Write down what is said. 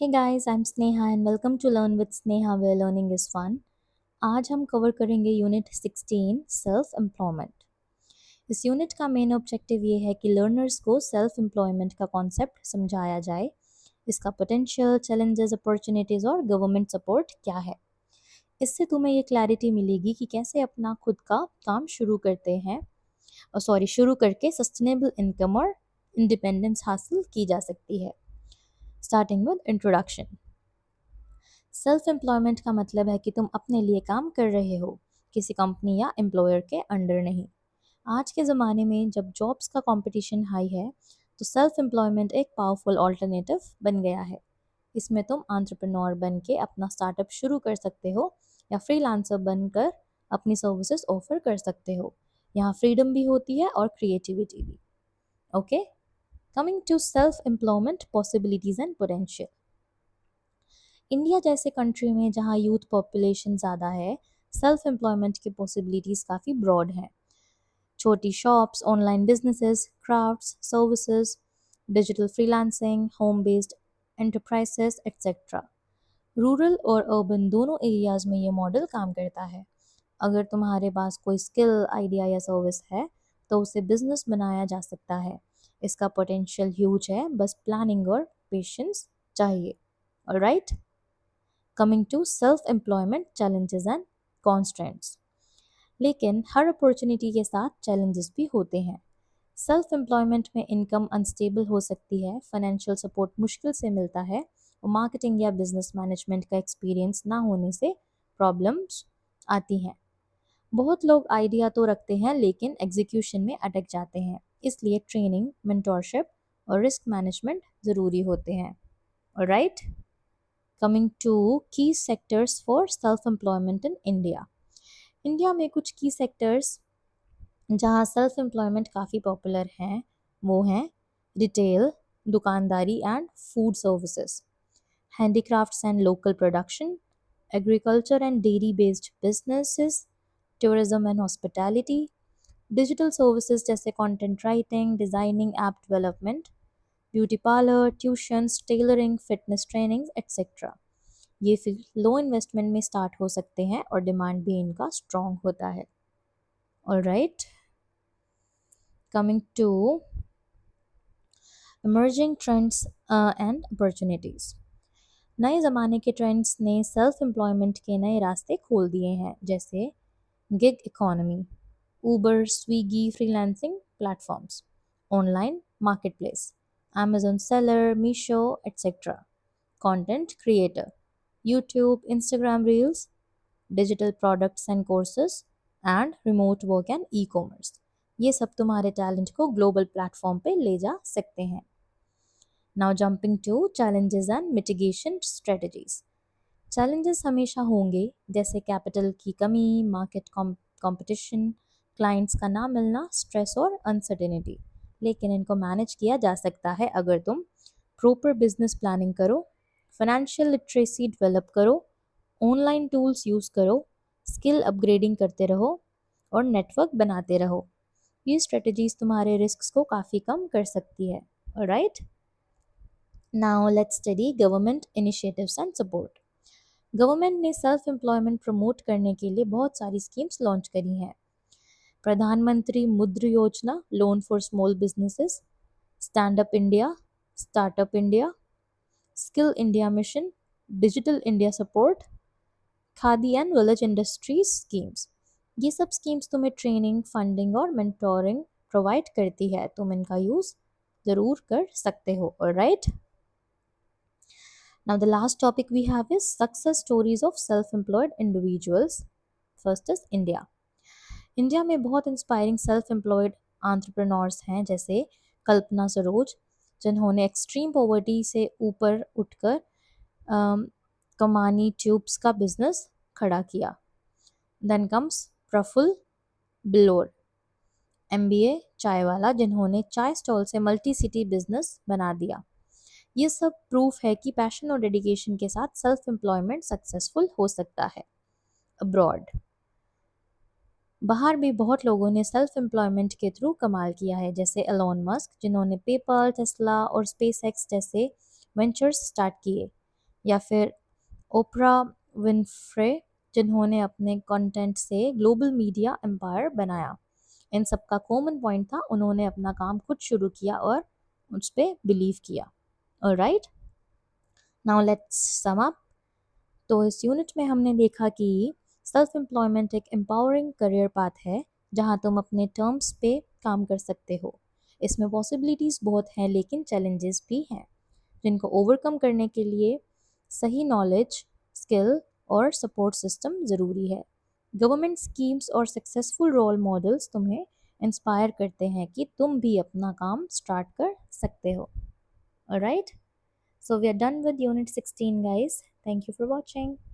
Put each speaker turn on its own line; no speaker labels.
Hey guys, I'm Sneha and welcome to Learn with Sneha where learning is fun. आज हम cover करेंगे unit 16 self employment. इस unit का main objective ये है कि लर्नर्स को सेल्फ एम्प्लॉयमेंट का कॉन्सेप्ट समझाया जाए, इसका पोटेंशियल, चैलेंजेस, अपॉर्चुनिटीज और गवर्नमेंट सपोर्ट क्या है। इससे तुम्हें ये क्लैरिटी मिलेगी कि कैसे अपना खुद का काम शुरू करते हैं और शुरू करके सस्टेनेबल इनकम और इंडिपेंडेंस हासिल की जा सकती है। Starting with introduction. Self employment का मतलब है कि तुम अपने लिए काम कर रहे हो, किसी कंपनी या एम्प्लॉयर के अंडर नहीं। आज के ज़माने में जब जॉब्स का कंपटीशन हाई है, तो सेल्फ एम्प्लॉयमेंट एक पावरफुल ऑल्टरनेटिव बन गया है। इसमें तुम एंटरप्रेन्योर बन के अपना स्टार्टअप शुरू कर सकते हो या फ्रीलांसर बनकर अपनी सर्विसेज ऑफर कर सकते हो। यहाँ फ्रीडम भी होती है और क्रिएटिविटी भी। Okay, coming to self employment possibilities and potential. India जैसे कंट्री में जहाँ यूथ पॉपुलेशन ज़्यादा है, सेल्फ एम्प्लॉयमेंट की पॉसिबिलिटीज़ काफ़ी ब्रॉड हैं। छोटी shops, online businesses, crafts, services, digital freelancing, home based enterprises etcetera. Rural और अर्बन दोनों एरियाज में ये मॉडल काम करता है। अगर तुम्हारे पास कोई स्किल, आइडिया या सर्विस है, तो उसे बिजनेस बनाया जा सकता है। इसका पोटेंशियल ह्यूज है, बस प्लानिंग और पेशेंस चाहिए। Alright, coming to self employment challenges and constraints. लेकिन हर अपॉर्चुनिटी के साथ चैलेंजेस भी होते हैं। सेल्फ एम्प्लॉयमेंट में इनकम अनस्टेबल हो सकती है, फाइनेंशियल सपोर्ट मुश्किल से मिलता है और मार्केटिंग या बिजनेस मैनेजमेंट का एक्सपीरियंस ना होने से प्रॉब्लम्स आती हैं। बहुत लोग आइडिया तो रखते हैं लेकिन एग्जीक्यूशन में अटक जाते हैं, इसलिए ट्रेनिंग, मेंटोरशिप और रिस्क मैनेजमेंट ज़रूरी होते हैं। ऑलराइट, कमिंग टू की sectors for self employment in India. India में कुछ की सेक्टर्स जहाँ सेल्फ एम्प्लॉयमेंट काफ़ी पॉपुलर हैं, वो हैं रिटेल, दुकानदारी and food services, handicrafts and local production, agriculture and dairy based businesses, tourism and hospitality, digital services जैसे content writing, designing, app development, beauty parlour, tuitions, tailoring, fitness trainings etcetera. ये field लो investment में start हो सकते हैं और demand भी इनका strong होता है। Alright, coming to emerging trends and opportunities. नए ज़माने के ट्रेंड्स ने सेल्फ एम्प्लॉयमेंट के नए रास्ते खोल दिए हैं, जैसे gig economy, Uber, Swiggy, freelancing platforms, online marketplace, Amazon seller, Meesho, etc. Content creator, YouTube, Instagram Reels, digital products and courses, and remote work and e-commerce. ये सब तुम्हारे टैलेंट को ग्लोबल प्लेटफॉर्म पे ले जा सकते हैं। Now jumping to challenges and mitigation strategies. Challenges हमेशा होंगे, जैसे कैपिटल की कमी, मार्केट कंपटीशन, क्लाइंट्स का ना मिलना, स्ट्रेस और अनसर्टेनिटी। लेकिन इनको मैनेज किया जा सकता है अगर तुम प्रॉपर बिजनेस प्लानिंग करो, फाइनेंशियल लिटरेसी डेवलप करो, ऑनलाइन टूल्स यूज़ करो, स्किल अपग्रेडिंग करते रहो और नेटवर्क बनाते रहो। ये स्ट्रेटजीज तुम्हारे रिस्क को काफ़ी कम कर सकती है। Alright, now let's study government initiatives and support. Government ने सेल्फ एम्प्लॉयमेंट प्रमोट करने के लिए बहुत सारी स्कीम्स लॉन्च करी हैं। प्रधानमंत्री मुद्रा योजना, loan for small businesses, stand up India, startup India, skill India mission, digital India support, khadi and village industries schemes. ये सब स्कीम्स तुम्हें ट्रेनिंग, फंडिंग और मेंटोरिंग प्रोवाइड करती है। तुम इनका यूज़ ज़रूर कर सकते हो। Alright, now the last topic we have is success stories of self-employed individuals. First is India. India में बहुत इंस्पायरिंग सेल्फ एम्प्लॉयड एंटरप्रेन्योर्स हैं, जैसे कल्पना सरोज, जिन्होंने एक्सट्रीम पॉवर्टी से ऊपर उठकर कमानी ट्यूब्स का बिजनेस खड़ा किया। देन कम्स प्रफुल्ल बिलोर, एमबीए चाय वाला, जिन्होंने चाय स्टॉल से मल्टी सिटी बिजनेस बना दिया। ये सब प्रूफ है कि पैशन और डेडिकेशन के साथ सेल्फ एम्प्लॉयमेंट सक्सेसफुल हो सकता है। अब्रॉड, बाहर भी बहुत लोगों ने सेल्फ एम्प्लॉयमेंट के थ्रू कमाल किया है, जैसे एलोन मस्क, जिन्होंने पेपल, टेस्ला और स्पेसएक्स जैसे वेंचर्स स्टार्ट किए। या फिर ओपरा विनफ्रे जिन्होंने अपने कंटेंट से ग्लोबल मीडिया एम्पायर बनाया। इन सबका कॉमन पॉइंट था, उन्होंने अपना काम खुद शुरू किया और उस पर बिलीव किया। Alright, now let's sum up. तो इस यूनिट में हमने देखा कि सेल्फ एम्प्लॉयमेंट एक एम्पावरिंग करियर पाथ है जहां तुम अपने टर्म्स पे काम कर सकते हो। इसमें पॉसिबिलिटीज़ बहुत हैं लेकिन चैलेंजेस भी हैं जिनको ओवरकम करने के लिए सही नॉलेज, स्किल और सपोर्ट सिस्टम ज़रूरी है। गवर्नमेंट स्कीम्स और सक्सेसफुल रोल मॉडल्स तुम्हें इंस्पायर करते हैं कि तुम भी अपना काम स्टार्ट कर सकते हो। Alright, so we are done with unit 16 guys. Thank you for watching.